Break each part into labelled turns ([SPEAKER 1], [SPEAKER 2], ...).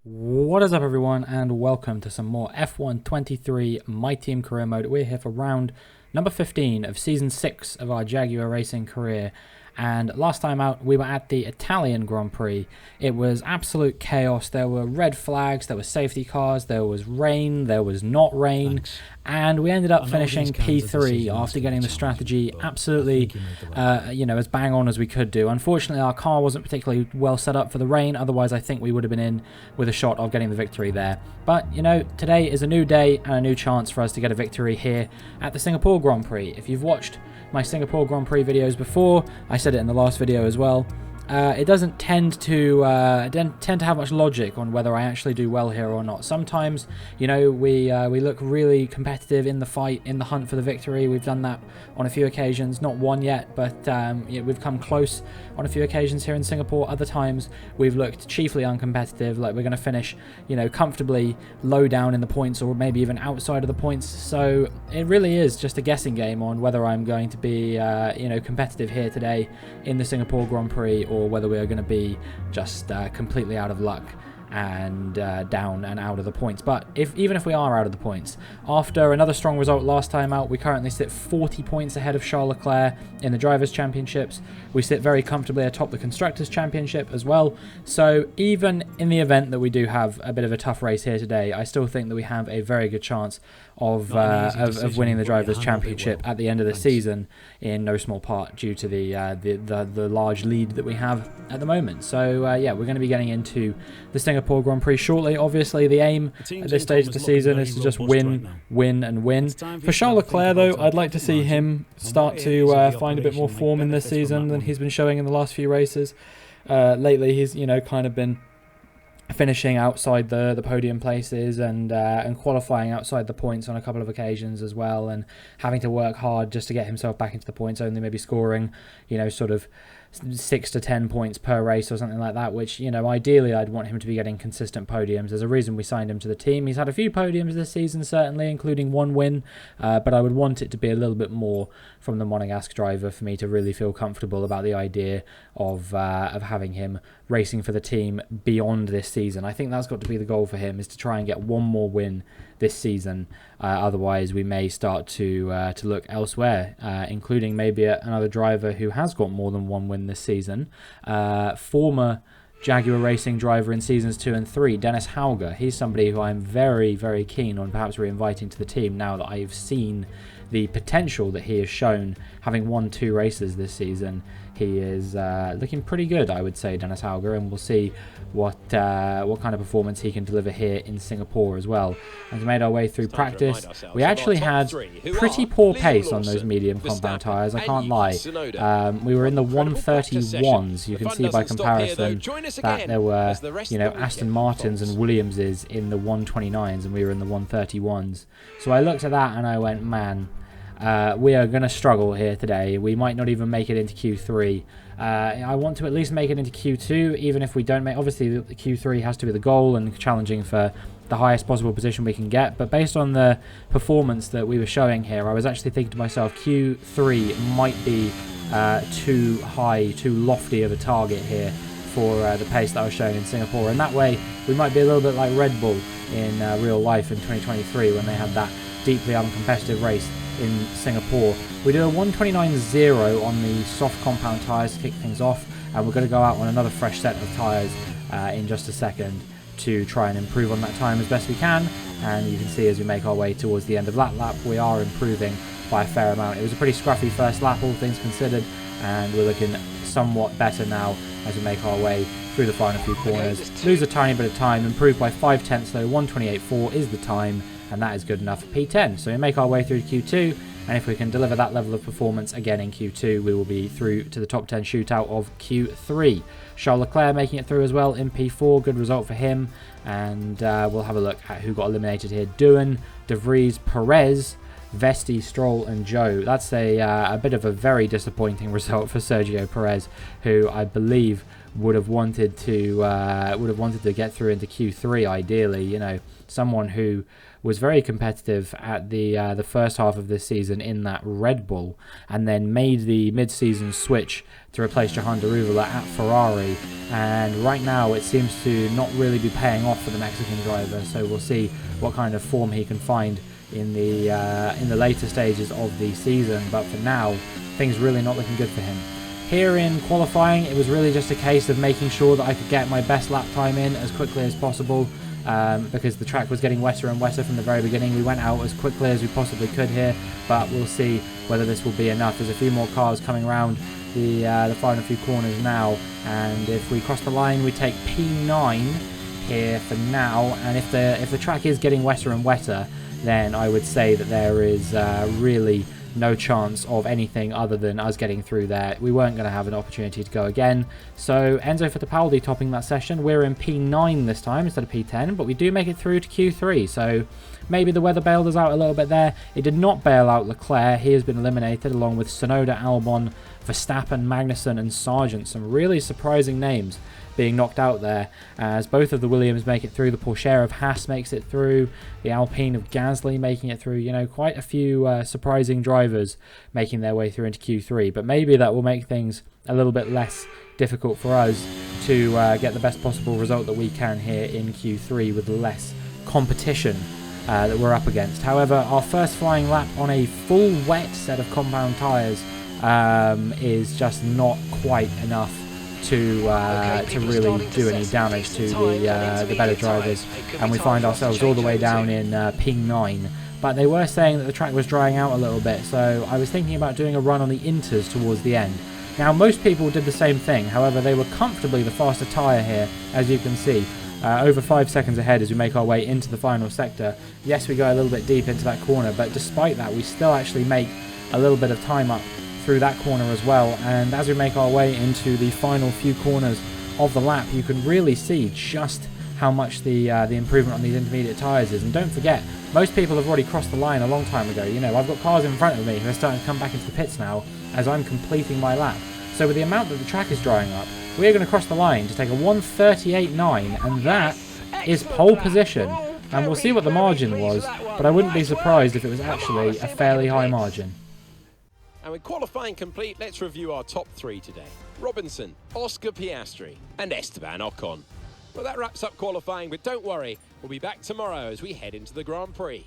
[SPEAKER 1] What is up, everyone, and welcome to some more F1 23 My Team Career Mode. We're here for round number 15 of Season 6 of our Jaguar Racing career. And last time out, we were at the Italian Grand Prix. It was absolute chaos. There were red flags, there were safety cars, there was rain, there was not rain. And we ended up finishing P3 after getting the strategy absolutely, as bang on as we could do. Unfortunately, our car wasn't particularly well set up for the rain. Otherwise, I think we would have been in with a shot of getting the victory there. But, today is a new day and a new chance for us to get a victory here at the Singapore Grand Prix. If you've watched my Singapore Grand Prix videos before, I said it in the last video as well, it doesn't tend to have much logic on whether I actually do well here or not. Sometimes, we look really competitive in the fight, in the hunt for the victory. We've done that on a few occasions, not one yet, but we've come close on a few occasions here in Singapore. Other times, we've looked chiefly uncompetitive, like we're going to finish, comfortably low down in the points or maybe even outside of the points. So it really is just a guessing game on whether I'm going to be, competitive here today in the Singapore Grand Prix, or whether we are going to be just completely out of luck and down and out of the points. But even if we are out of the points, after another strong result last time out, we currently sit 40 points ahead of Charles Leclerc in the Drivers' Championships. We sit very comfortably atop the Constructors' Championship as well. So even in the event that we do have a bit of a tough race here today, I still think that we have a very good chance of winning the Drivers' Championship at the end of the season, in no small part due to the large lead that we have at the moment. So we're going to be getting into the Singapore Grand Prix shortly. Obviously, the aim at this stage of the season is to just win. For Charles Leclerc, though, I'd like to see him start to find a bit more form in this season than he's been showing in the last few races. Lately, he's kind of been finishing outside the podium places and qualifying outside the points on a couple of occasions as well, and having to work hard just to get himself back into the points, only maybe scoring sort of 6 to 10 points per race or something like that, which ideally I'd want him to be getting consistent podiums. There's a reason we signed him to the team. He's had a few podiums this season, certainly, including one win, but I would want it to be a little bit more from the Monegasque driver for me to really feel comfortable about the idea of having him racing for the team beyond this season. I think that's got to be the goal for him, is to try and get one more win this season. Otherwise, we may start to look elsewhere, including maybe another driver who has got more than one win this season. Former Jaguar Racing driver in seasons 2 and 3, Dennis Hauger. He's somebody who I'm very, very keen on perhaps re-inviting to the team now that I've seen the potential that he has shown, having won 2 races this season. He is looking pretty good, I would say, Dennis Hauger, and we'll see what kind of performance he can deliver here in Singapore as well. As we made our way through practice, we actually had pretty poor pace on those medium compound tyres, I can't lie. We were in the 131s. You can see by comparison that there were, Aston Martins and Williamses in the 129s, and we were in the 131s. So I looked at that and I went, man, we are going to struggle here today. We might not even make it into Q3. I want to at least make it into Q2, even if we don't make... Obviously, the Q3 has to be the goal and challenging for the highest possible position we can get. But based on the performance that we were showing here, I was actually thinking to myself, Q3 might be too high, too lofty of a target here for the pace that I was showing in Singapore. And that way, we might be a little bit like Red Bull in real life in 2023 when they had that deeply uncompetitive race in Singapore. We do a 129.0 on the soft compound tyres to kick things off, and we're going to go out on another fresh set of tyres in just a second to try and improve on that time as best we can. And you can see as we make our way towards the end of that lap, we are improving by a fair amount. It was a pretty scruffy first lap, all things considered, and we're looking somewhat better now as we make our way through the final few corners. Lose a tiny bit of time, improve by 5 tenths though. 128.4 is the time, and that is good enough for P10. So we make our way through to Q2, and if we can deliver that level of performance again in Q2, we will be through to the top 10 shootout of Q3. Charles Leclerc making it through as well in P4, good result for him, and we'll have a look at who got eliminated here. Doohan, De Vries, Perez, Vesti, Stroll and Zhou. That's a bit of a very disappointing result for Sergio Perez, who I believe would have wanted to get through into Q3 ideally. You know, someone who was very competitive at the first half of this season in that Red Bull, and then made the mid-season switch to replace Jehan Daruvala at Ferrari, and right now it seems to not really be paying off for the Mexican driver. So we'll see what kind of form he can find in the later stages of the season, but for now things really not looking good for him. Here in qualifying, it was really just a case of making sure that I could get my best lap time in as quickly as possible, because the track was getting wetter and wetter from the very beginning. We went out as quickly as we possibly could here, but we'll see whether this will be enough. There's a few more cars coming around the final few corners now, and if we cross the line we take P9 here for now, and if the track is getting wetter and wetter, then I would say that there is really no chance of anything other than us getting through there. We weren't going to have an opportunity to go again. So Enzo Fittipaldi topping that session. We're in P9 this time instead of P10, but we do make it through to Q3. So maybe the weather bailed us out a little bit there. It did not bail out Leclerc. He has been eliminated along with Tsunoda, Albon, Verstappen, Magnussen and Sargent. Some really surprising names being knocked out there, as both of the Williams make it through. The Porsche of Haas makes it through, the Alpine of Gasly making it through. You know, quite a few surprising drivers making their way through into Q3, but maybe that will make things a little bit less difficult for us to get the best possible result that we can here in Q3 with less competition that we're up against. However, our first flying lap on a full wet set of compound tyres is just not quite enough to really do any damage to the better drivers, and we find ourselves all the way down in P9. But they were saying that the track was drying out a little bit, so I was thinking about doing a run on the Inters towards the end. Now most people did the same thing, however they were comfortably the faster tyre here, as you can see, over 5 seconds ahead as we make our way into the final sector. Yes, we go a little bit deep into that corner, but despite that we still actually make a little bit of time up through that corner as well, and as we make our way into the final few corners of the lap, you can really see just how much the improvement on these intermediate tyres is. And don't forget, most people have already crossed the line a long time ago. You know, I've got cars in front of me who are starting to come back into the pits now as I'm completing my lap. So with the amount that the track is drying up, we're going to cross the line to take a 1:38.9, and that is pole position. And we'll see what the margin was, but I wouldn't be surprised if it was actually a fairly high margin.
[SPEAKER 2] And with qualifying complete, let's review our top three today. Robinson, Oscar Piastri and Esteban Ocon. Well, that wraps up qualifying, but don't worry, we'll be back tomorrow as we head into the Grand Prix.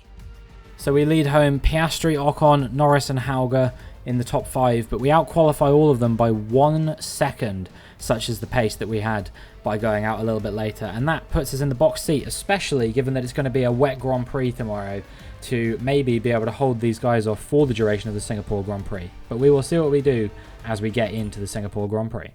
[SPEAKER 1] So we lead home Piastri, Ocon, Norris and Hauger in the top 5, but we out-qualify all of them by 1 second, such is the pace that we had by going out a little bit later. And that puts us in the box seat, especially given that it's going to be a wet Grand Prix tomorrow, to maybe be able to hold these guys off for the duration of the Singapore Grand Prix. But we will see what we do as we get into the Singapore Grand Prix.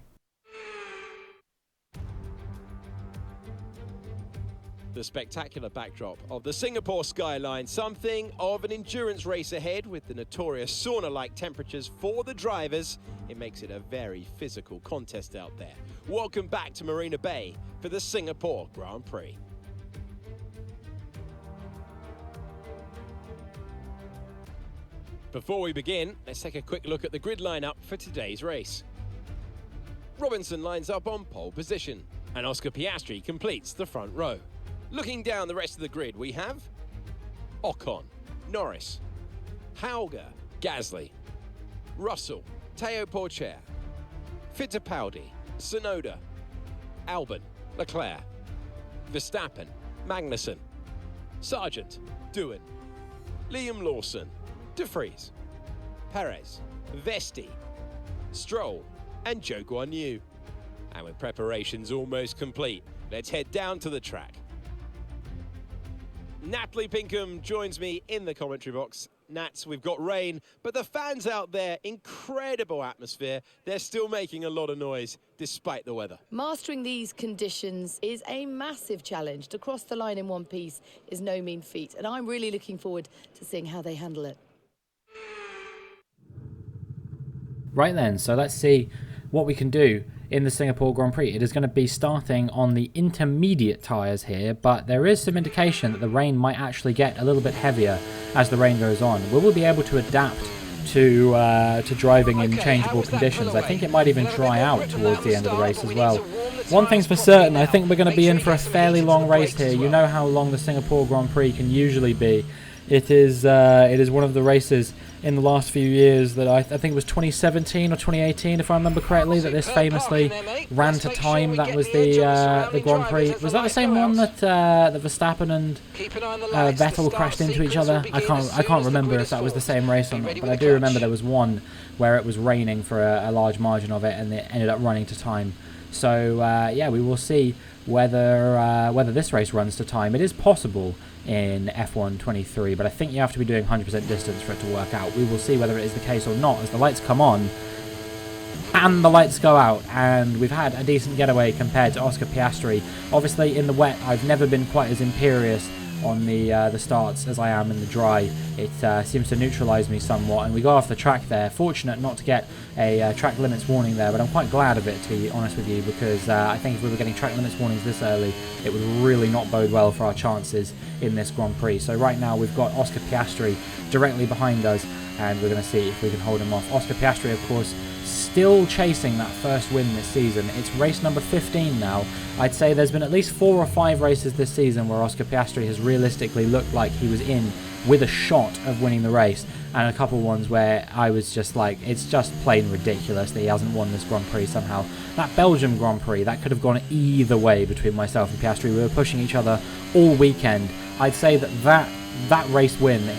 [SPEAKER 2] The spectacular backdrop of the Singapore skyline, something of an endurance race ahead with the notorious sauna-like temperatures for the drivers. It makes it a very physical contest out there. Welcome back to Marina Bay for the Singapore Grand Prix. Before we begin, let's take a quick look at the grid lineup for today's race. Robinson lines up on pole position, and Oscar Piastri completes the front row. Looking down the rest of the grid, we have Ocon, Norris, Hauger, Gasly, Russell, Teo Porcher, Fittipaldi, Tsunoda, Albon, Leclerc, Verstappen, Magnussen, Sargent, Doohan, Liam Lawson, De Vries, Perez, Vesti, Stroll and Zhou Guanyu. And with preparations almost complete, let's head down to the track. Natalie Pinkham joins me in the commentary box. Nats, we've got rain, but the fans out there, incredible atmosphere. They're still making a lot of noise despite the weather.
[SPEAKER 3] Mastering these conditions is a massive challenge. To cross the line in one piece is no mean feat, and I'm really looking forward to seeing how they handle it.
[SPEAKER 1] Right then, so let's see what we can do in the Singapore Grand Prix. It is going to be starting on the intermediate tyres here, but there is some indication that the rain might actually get a little bit heavier as the rain goes on. Will we be able to adapt to driving in changeable conditions? I think it might even dry out towards the end of the race as well. one thing's for certain, I think we're going to be in for a fairly long race here. You know how long the Singapore Grand Prix can usually be. It is one of the races in the last few years that I think it was 2017 or 2018, if I remember correctly, that this famously ran to time. That was the Grand Prix. Was that the same one that Verstappen and Vettel crashed into each other? I can't remember if that was the same race or not, but I do remember there was one where it was raining for a large margin of it, and it ended up running to time. So yeah, we will see whether this race runs to time. It is possible in F1 23, but I think you have to be doing 100% distance for it to work out. We will see whether it is the case or not as the lights come on and the lights go out, and we've had a decent getaway compared to Oscar Piastri. Obviously in the wet I've never been quite as imperious on the starts as I am in the dry. It seems to neutralise me somewhat, and we go off the track there. Fortunate not to get a track limits warning there, but I'm quite glad of it, to be honest with you, because I think if we were getting track limits warnings this early, it would really not bode well for our chances in this Grand Prix. So right now we've got Oscar Piastri directly behind us, and we're going to see if we can hold him off. Oscar Piastri, of course, still chasing that first win this season. It's race number 15 now. I'd say there's been at least 4 or 5 races this season where Oscar Piastri has realistically looked like he was in with a shot of winning the race, and a couple ones where I was just like, it's just plain ridiculous that he hasn't won this Grand Prix somehow. That Belgium Grand Prix, that could have gone either way between myself and Piastri. We were pushing each other all weekend. I'd say that race win that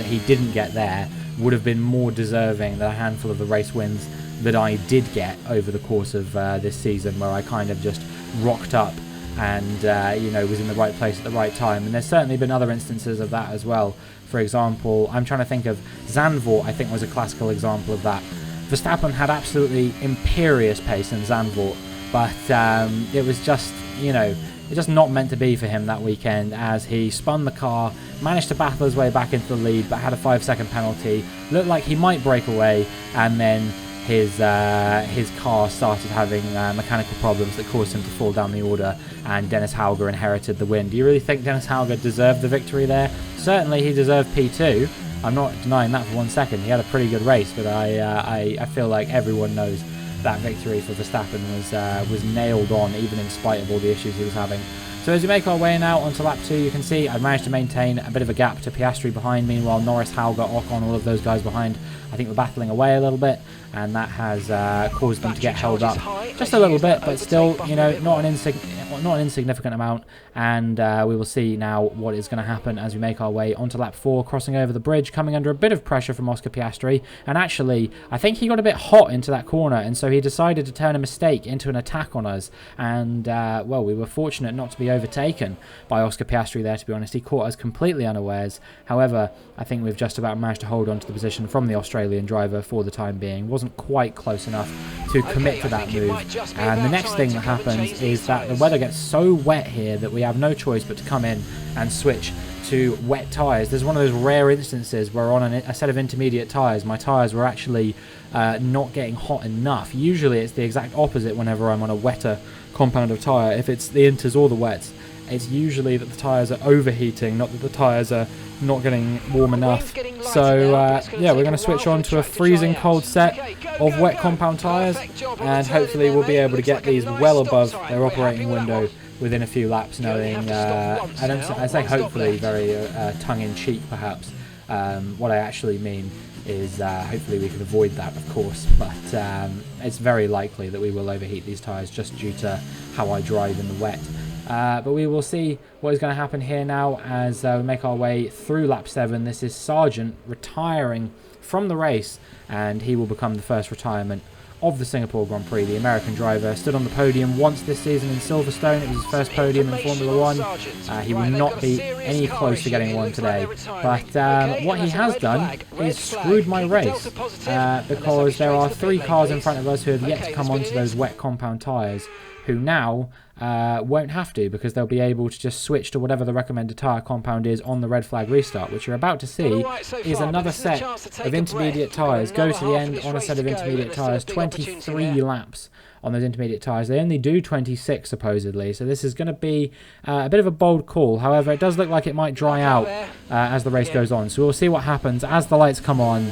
[SPEAKER 1] he didn't get there would have been more deserving than a handful of the race wins that I did get over the course of this season, where I kind of just rocked up and was in the right place at the right time. And there's certainly been other instances of that as well. For example, I'm trying to think of Zandvoort, I think was a classical example of that. Verstappen had absolutely imperious pace in Zandvoort, but it was just, it's just not meant to be for him that weekend, as he spun the car, managed to battle his way back into the lead, but had a 5-second penalty. Looked like he might break away, and then his car started having mechanical problems that caused him to fall down the order, and Dennis Hauger inherited the win. Do you really think Dennis Hauger deserved the victory there? Certainly he deserved P2. I'm not denying that for 1 second. He had a pretty good race, but I feel like everyone knows that victory for Verstappen was nailed on, even in spite of all the issues he was having. So as we make our way now onto lap 2, you can see I've managed to maintain a bit of a gap to Piastri behind. Meanwhile, Norris, Hauger, Ocon, all of those guys behind, I think we're battling away a little bit, and that has caused them to get held up just a little bit, but still, not an insignificant amount. And we will see now what is going to happen as we make our way onto lap 4, crossing over the bridge, coming under a bit of pressure from Oscar Piastri. And actually, I think he got a bit hot into that corner, and so he decided to turn a mistake into an attack on us. And, well, we were fortunate not to be overtaken by Oscar Piastri there, to be honest. He caught us completely unawares. However, I think we've just about managed to hold on to the position from the Australian driver for the time being. Wasn't quite close enough to commit to that move. And the next thing that happens is that the weather gets so wet here that we have no choice but to come in and switch to wet tyres. There's one of those rare instances where on a set of intermediate tyres, my tyres were actually not getting hot enough. Usually it's the exact opposite whenever I'm on a wetter compound of tyre. If it's the inters or the wets, it's usually that the tyres are overheating, not that the tyres are not getting warm enough. So yeah, we're going to switch on to a freezing cold set of wet compound tyres, and hopefully we'll be able to get these well above their operating window within a few laps, knowing, I say hopefully very tongue-in-cheek perhaps. What I actually mean is hopefully we can avoid that, of course, but it's very likely that we will overheat these tyres just due to how I drive in the wet. But we will see what is going to happen here now as we make our way through lap 7. This is Sargent retiring from the race, and he will become the first retirement of the Singapore Grand Prix. The American driver stood on the podium once this season in Silverstone. It was his first podium in Formula 1. He will not be any close to getting one today. But what he has done is screwed my race, because there are 3 cars in front of us who have yet to come onto those wet compound tyres, who now won't have to, because they'll be able to just switch to whatever the recommended tyre compound is on the red flag restart. Which you're about to see is another set of intermediate tyres. Go to the end on a set of intermediate tyres, 23 laps on those intermediate tyres. They only do 26 supposedly, so this is going to be a bit of a bold call. However, it does look like it might dry out as the race goes on, so we'll see what happens as the lights come on.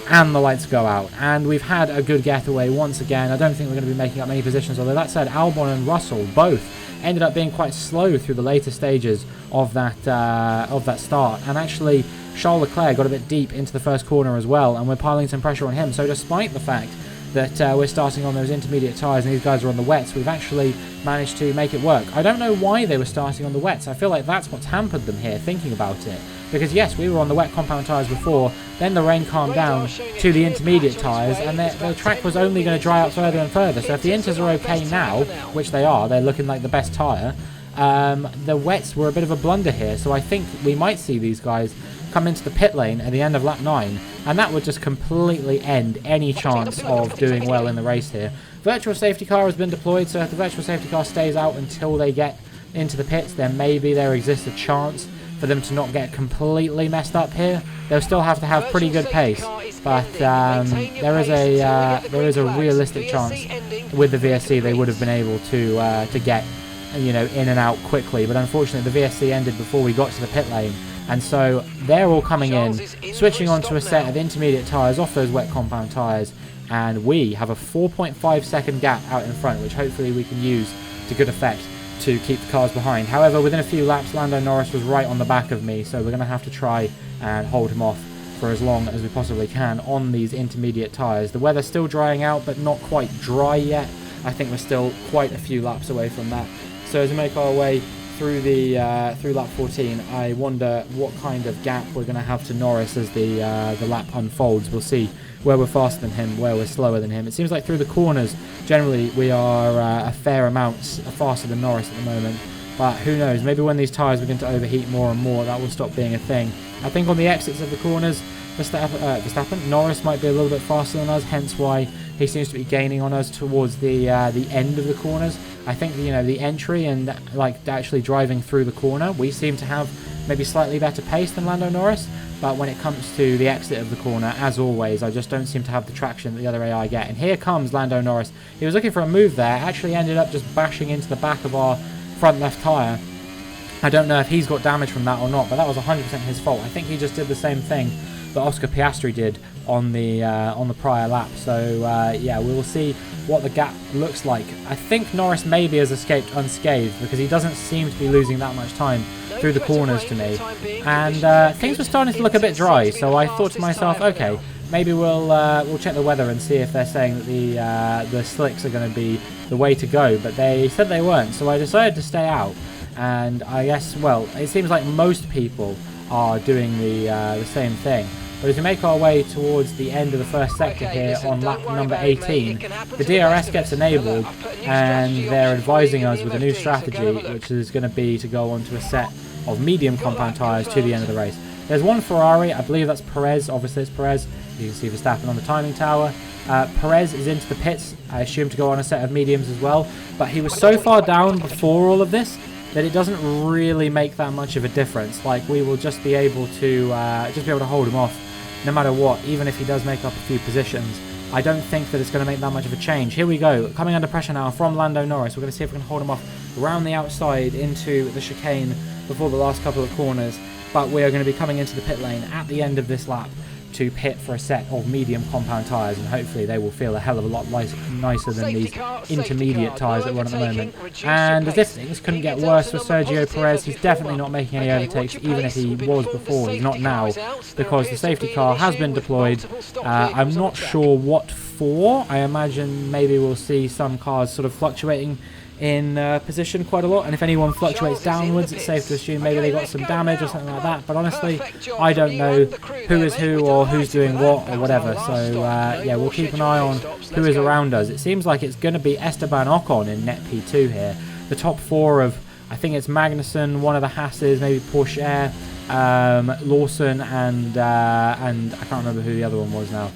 [SPEAKER 1] and the lights go out. And we've had a good getaway once again. I don't think we're going to be making up many positions, although that said, Albon and Russell both ended up being quite slow through the later stages of that start. And actually, Charles Leclerc got a bit deep into the first corner as well, and we're piling some pressure on him. So despite the fact that we're starting on those intermediate tyres and these guys are on the wets, we've actually managed to make it work. I don't know why they were starting on the wets. I feel like that's what's hampered them here, thinking about it. Because yes, we were on the wet compound tyres before, then the rain calmed down to the intermediate tyres, and the track was only going to dry out further and further. So if the inters are okay now, which they are, they're looking like the best tyre, the wets were a bit of a blunder here. So I think we might see these guys come into the pit lane at the end of lap 9, and that would just completely end any chance of doing well in the race here. Virtual safety car has been deployed, so if the virtual safety car stays out until they get into the pits, then maybe there exists a chance for them to not get completely messed up here. They'll still have to have pretty good pace, but there is a realistic chance with the VSC they would have been able to get, you know, in and out quickly. But unfortunately, the VSC ended before we got to the pit lane, and so they're all coming in, switching onto a set of intermediate tyres off those wet compound tyres, and we have a 4.5 second gap out in front, which hopefully we can use to good effect to keep the cars behind. However, within a few laps, Lando Norris was right on the back of me, so we're going to have to try and hold him off for as long as we possibly can on these intermediate tyres. The weather's still drying out, but not quite dry yet. I think we're still quite a few laps away from that. So as we make our way through through lap 14, I wonder what kind of gap we're going to have to Norris as the lap unfolds. We'll see where we're faster than him, where we're slower than him. It seems like through the corners, generally, we are a fair amount faster than Norris at the moment. But who knows, maybe when these tyres begin to overheat more and more, that will stop being a thing. I think on the exits of the corners, Norris might be a little bit faster than us, hence why he seems to be gaining on us towards the end of the corners. I think, you know, the entry and like actually driving through the corner, we seem to have maybe slightly better pace than Lando Norris. But when it comes to the exit of the corner, as always, I just don't seem to have the traction that the other AI get. And here comes Lando Norris. He was looking for a move there, actually ended up just bashing into the back of our front left tyre. I don't know if he's got damage from that or not, but that was 100% his fault. I think he just did the same thing that Oscar Piastri did on the prior lap. So yeah, we will see what the gap looks like. I think Norris maybe has escaped unscathed because he doesn't seem to be losing that much time through the corners to me. And things were starting to look a bit dry, so I thought to myself, okay, maybe we'll check the weather and see if they're saying that the slicks are going to be the way to go. But they said they weren't, so I decided to stay out. And I guess, well, it seems like most people are doing the same thing. But as we make our way towards the end of the first sector here on lap number 18, the DRS gets enabled and they're advising us with a new strategy, which is going to be to go onto a set of medium compound tyres to the end of the race. There's one Ferrari, I believe that's Perez, obviously it's Perez. You can see Verstappen on the timing tower. Perez is into the pits, I assume to go on a set of mediums as well, but he was so far down before all of this that it doesn't really make that much of a difference. Like, we will just be able to hold him off no matter what, even if he does make up a few positions. I don't think that it's going to make that much of a change. Here we go, coming under pressure now from Lando Norris. We're going to see if we can hold him off around the outside into the chicane before the last couple of corners. But we are going to be coming into the pit lane at the end of this lap to pit for a set of medium compound tyres, and hopefully they will feel a hell of a lot nicer than these intermediate tyres that we're on at the moment. And as if things couldn't get worse for Sergio Perez, he's definitely not making any overtakes, even if he was before. He's not now, because the safety car has been deployed. I'm not sure what for. I imagine maybe we'll see some cars sort of fluctuating in position quite a lot, and if anyone fluctuates downwards, it's safe to assume maybe they got some damage or something like that. But honestly, I don't know who is who or who's doing what or whatever. So yeah, we'll keep an eye on who is around us. It seems like it's going to be Esteban Ocon in net P2 here. The top four of, I think it's Magnussen, one of the Hasses, maybe Porsche, Lawson, and I can't remember who the other one was now.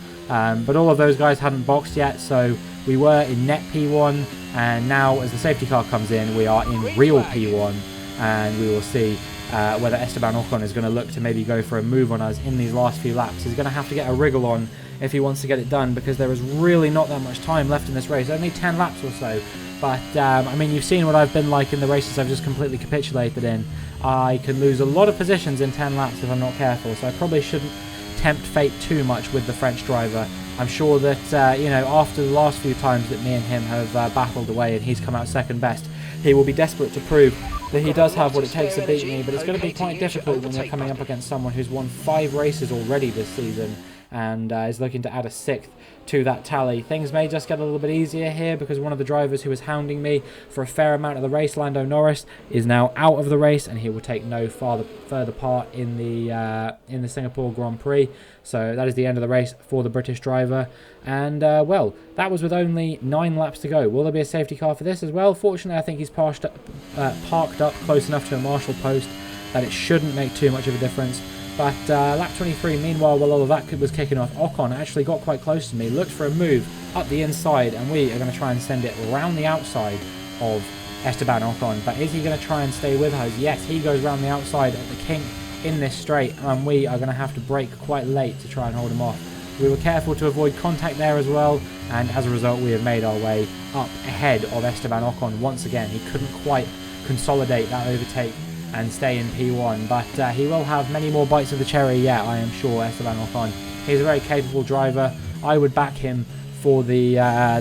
[SPEAKER 1] But all of those guys hadn't boxed yet, so we were in net P1, and now as the safety car comes in, we are in real P1, and we will see whether Esteban Ocon is going to look to maybe go for a move on us in these last few laps. He's going to have to get a wriggle on if he wants to get it done, because there is really not that much time left in this race, only 10 laps or so. But I mean, you've seen what I've been like in the races I've just completely capitulated in. I can lose a lot of positions in 10 laps if I'm not careful, so I probably shouldn't tempt fate too much with the French driver. I'm sure that, you know, after the last few times that me and him have battled away and he's come out second best, he will be desperate to prove that he does have what it takes to beat me, but it's going to be quite difficult when you're coming up against someone who's won 5 races already this season and is looking to add a 6th to that tally. Things may just get a little bit easier here because one of the drivers who was hounding me for a fair amount of the race, Lando Norris, is now out of the race and he will take no further part in the Singapore Grand Prix. So that is the end of the race for the British driver. And, well, that was with only 9 laps to go. Will there be a safety car for this as well? Fortunately, I think he's parked up close enough to a marshal post that it shouldn't make too much of a difference. But lap 23, meanwhile, while all of that was kicking off, Ocon actually got quite close to me, looked for a move up the inside, and we are going to try and send it around the outside of Esteban Ocon. But is he going to try and stay with us? Yes, he goes around the outside at the kink in this straight, and we are going to have to brake quite late to try and hold him off. We were careful to avoid contact there as well, and as a result, we have made our way up ahead of Esteban Ocon once again. He couldn't quite consolidate that overtake and stay in P1, but he will have many more bites of the cherry yet, I am sure, Esteban Ocon. He's a very capable driver. I would back him for the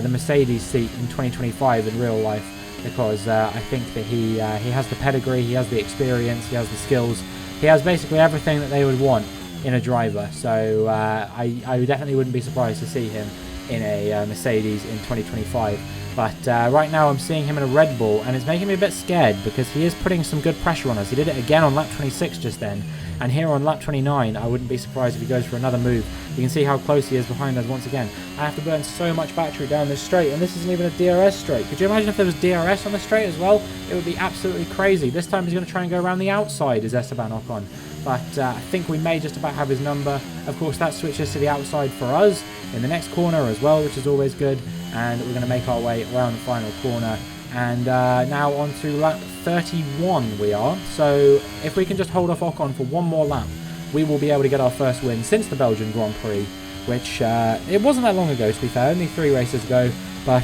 [SPEAKER 1] Mercedes seat in 2025 in real life, because I think that he has the pedigree, he has the experience, he has the skills, he has basically everything that they would want in a driver. So I definitely wouldn't be surprised to see him in a Mercedes in 2025. But right now I'm seeing him in a Red Bull, and it's making me a bit scared because he is putting some good pressure on us. He did it again on lap 26 just then, and here on lap 29 I wouldn't be surprised if he goes for another move. You can see how close he is behind us once again. I have to burn so much battery down this straight, and this isn't even a DRS straight. Could you imagine if there was DRS on the straight as well? It would be absolutely crazy. This time he's going to try and go around the outside as Esteban Ocon. But I think we may just about have his number. Of course, that switches to the outside for us in the next corner as well, which is always good. And we're going to make our way around the final corner. And now on to lap 31 we are. So if we can just hold off Ocon for one more lap, we will be able to get our first win since the Belgian Grand Prix, which it wasn't that long ago, to be fair, only 3 races ago. But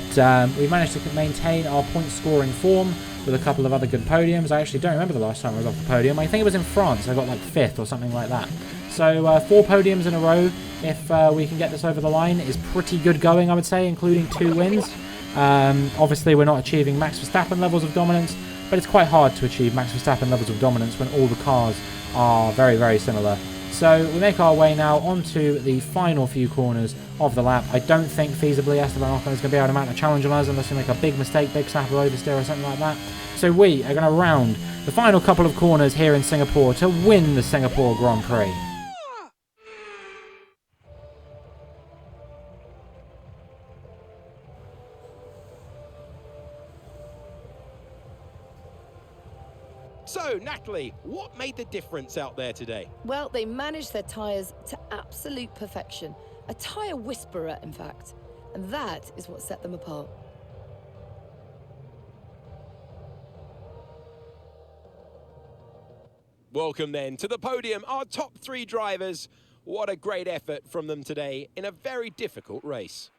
[SPEAKER 1] we managed to maintain our point scoring form with a couple of other good podiums. I actually don't remember the last time I was off the podium. I think it was in France. I got like 5th or something like that. So 4 podiums in a row, if we can get this over the line, is pretty good going, I would say, including 2 wins. Obviously, we're not achieving Max Verstappen levels of dominance, but it's quite hard to achieve Max Verstappen levels of dominance when all the cars are very, very similar. So we make our way now onto the final few corners of the lap. I don't think feasibly Esteban Ocon is going to be able to mount a challenge on us unless we make a big mistake, big snap or oversteer or something like that. So we are going to round the final couple of corners here in Singapore to win the Singapore Grand Prix.
[SPEAKER 2] So, Natalie, what made the difference out there today?
[SPEAKER 3] Well, they managed their tyres to absolute perfection. A tyre whisperer, in fact. And that is what set them apart.
[SPEAKER 2] Welcome then to the podium, our top 3 drivers. What a great effort from them today in a very difficult race.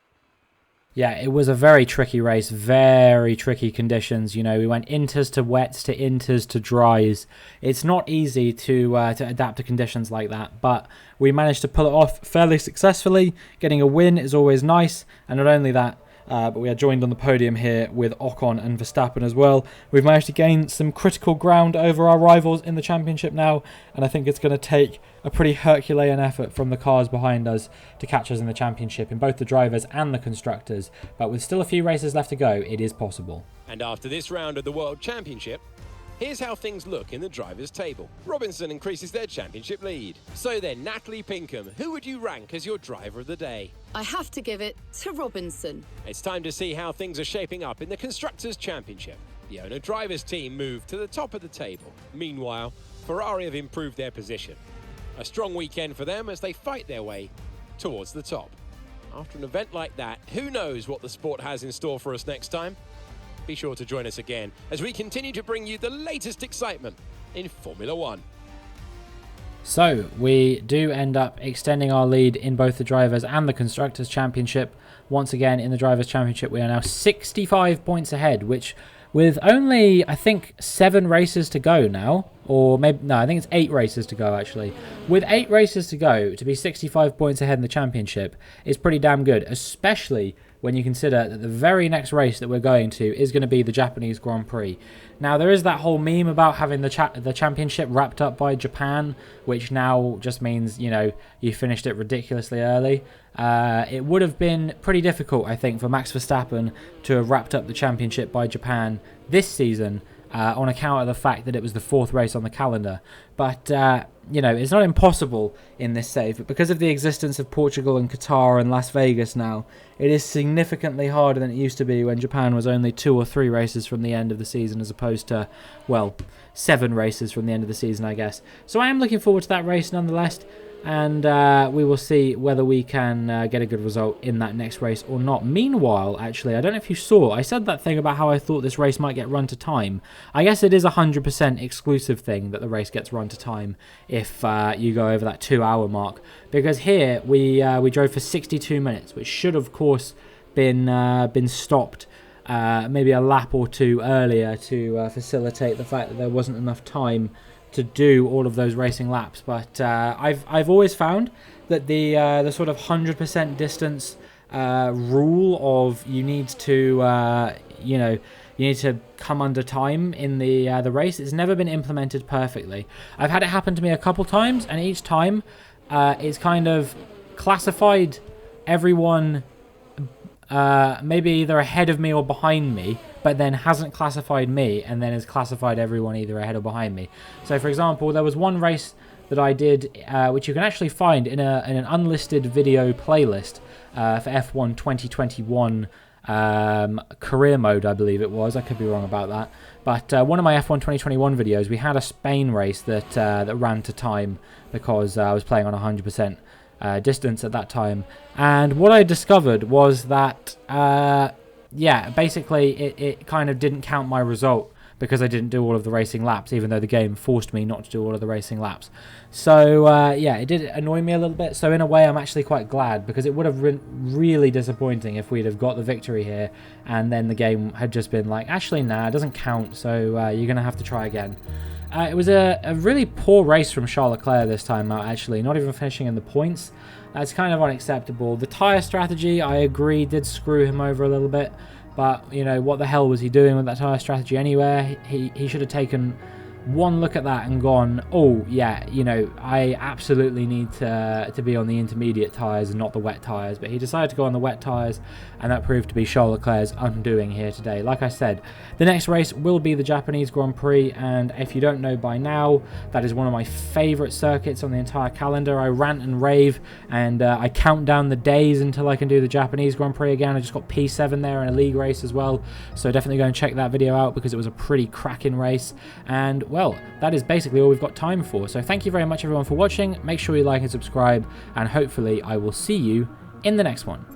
[SPEAKER 1] Yeah, it was a very tricky race, very tricky conditions. You know, we went inters to wets to inters to dries. It's not easy to adapt to conditions like that, but we managed to pull it off fairly successfully. Getting a win is always nice, and not only that, but we are joined on the podium here with Ocon and Verstappen as well. We've managed to gain some critical ground over our rivals in the championship now, and I think it's going to take a pretty Herculean effort from the cars behind us to catch us in the championship, in both the drivers and the constructors. But with still a few races left to go, it is possible.
[SPEAKER 2] And after this round of the World Championship, here's how things look in the drivers' table. Robinson increases their championship lead. So then, Natalie Pinkham, who would you rank as your driver of the day?
[SPEAKER 3] I have to give it to Robinson.
[SPEAKER 2] It's time to see how things are shaping up in the Constructors' Championship. The owner-drivers team moved to the top of the table. Meanwhile, Ferrari have improved their position. A strong weekend for them as they fight their way towards the top. After an event like that, who knows what the sport has in store for us next time? Be sure to join us again as we continue to bring you the latest excitement in Formula One.
[SPEAKER 1] So we do end up extending our lead in both the Drivers' and the Constructors' Championship. Once again, in the Drivers' Championship, we are now 65 points ahead, which with only, I think, 7 races to go now, or maybe, no, I think it's 8 races to go, actually. With 8 races to go, to be 65 points ahead in the championship is pretty damn good, especially when you consider that the very next race that we're going to is going to be the Japanese Grand Prix. Now, there is that whole meme about having the championship wrapped up by Japan, which now just means, you know, you finished it ridiculously early. It would have been pretty difficult, I think, for Max Verstappen to have wrapped up the championship by Japan this season, on account of the fact that it was the 4th race on the calendar. But, you know, it's not impossible in this save, but because of the existence of Portugal and Qatar and Las Vegas now, it is significantly harder than it used to be when Japan was only 2 or 3 races from the end of the season, as opposed to, well, 7 races from the end of the season, I guess. So I am looking forward to that race nonetheless, and we will see whether we can get a good result in that next race or not. Meanwhile, actually, I don't know if you saw, I said that thing about how I thought this race might get run to time. I guess it is a 100% exclusive thing that the race gets run to time if you go over that 2-hour mark. Because here, we drove for 62 minutes, which should, of course, been stopped maybe a lap or 2 earlier to facilitate the fact that there wasn't enough time to do all of those racing laps. But I've always found that the sort of 100% distance rule of you need to you need to come under time in the race, it's never been implemented perfectly. I've had it happen to me a couple times, and each time it's kind of classified everyone maybe either ahead of me or behind me, but then hasn't classified me, and then has classified everyone either ahead or behind me. So, for example, there was one race that I did, which you can actually find in an unlisted video playlist for F1 2021 career mode, I believe it was. I could be wrong about that. But one of my F1 2021 videos, we had a Spain race that ran to time because I was playing on 100% distance at that time. And what I discovered was that yeah, basically it kind of didn't count my result because I didn't do all of the racing laps, even though the game forced me not to do all of the racing laps. So yeah, it did annoy me a little bit. So in a way, I'm actually quite glad, because it would have been really disappointing if we'd have got the victory here and then the game had just been like, actually, nah, it doesn't count, so you're going to have to try again. It was a really poor race from Charles Leclerc this time out, actually, not even finishing in the points. That's kind of unacceptable. The tyre strategy, I agree, did screw him over a little bit. But, you know, what the hell was he doing with that tyre strategy anyway? He should have taken one look at that and gone, oh, yeah, you know, I absolutely need to be on the intermediate tyres and not the wet tyres. But he decided to go on the wet tyres, and that proved to be Charles Leclerc's undoing here today. Like I said, the next race will be the Japanese Grand Prix, and if you don't know by now, that is one of my favourite circuits on the entire calendar. I rant and rave, and I count down the days until I can do the Japanese Grand Prix again. I just got P7 there in a league race as well, so definitely go and check that video out because it was a pretty cracking race. And well, that is basically all we've got time for. So thank you very much everyone for watching. Make sure you like and subscribe, and hopefully I will see you in the next one.